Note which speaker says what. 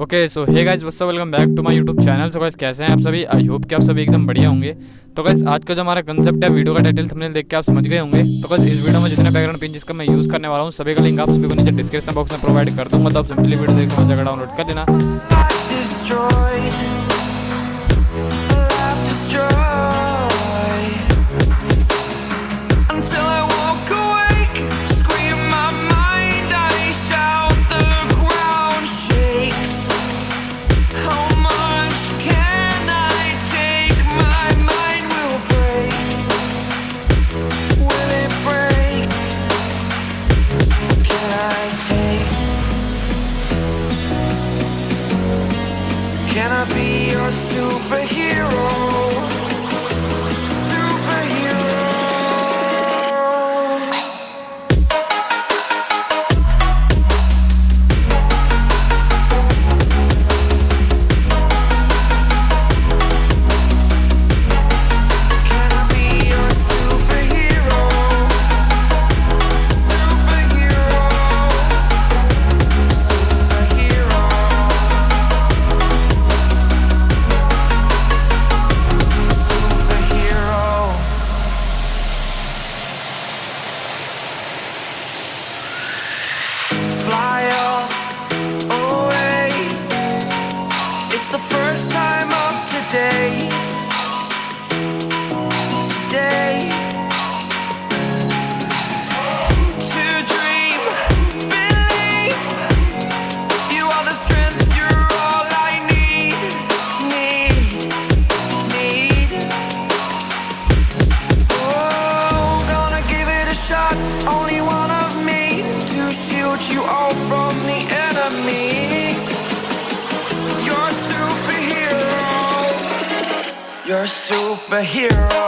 Speaker 1: Okay so hey guys what's up, welcome back to my YouTube channel. So guys कैसे हैं आप सभी? I hope कि आप सभी एकदम बढ़िया होंगे। तो गाइस आज का जो हमारा कंसेप्ट है, वीडियो का टाइटल थंबनेल देख के आप समझ गए होंगे। तो गाइस इस वीडियो में जितने बैकग्राउंड पेजेस का मैं यूज़ करने वाला हूँ सभी का लिंक आप सभी को नीचे डिस्क्रिप्शन बॉक्स में प्रोवाइड कर दूँगा। तो आप सिंपली वीडियो देखो जगह डाउनलोड कर लेना।
Speaker 2: Can I be your superhero? Superhero. Can I be your superhero? Superhero. Superhero. Fly away. It's the first time of today. To dream, believe. You are the strength, you're all I need. Oh, gonna give it a shot. Only one of me to shield you all from the enemy. You're a superhero. You're a superhero.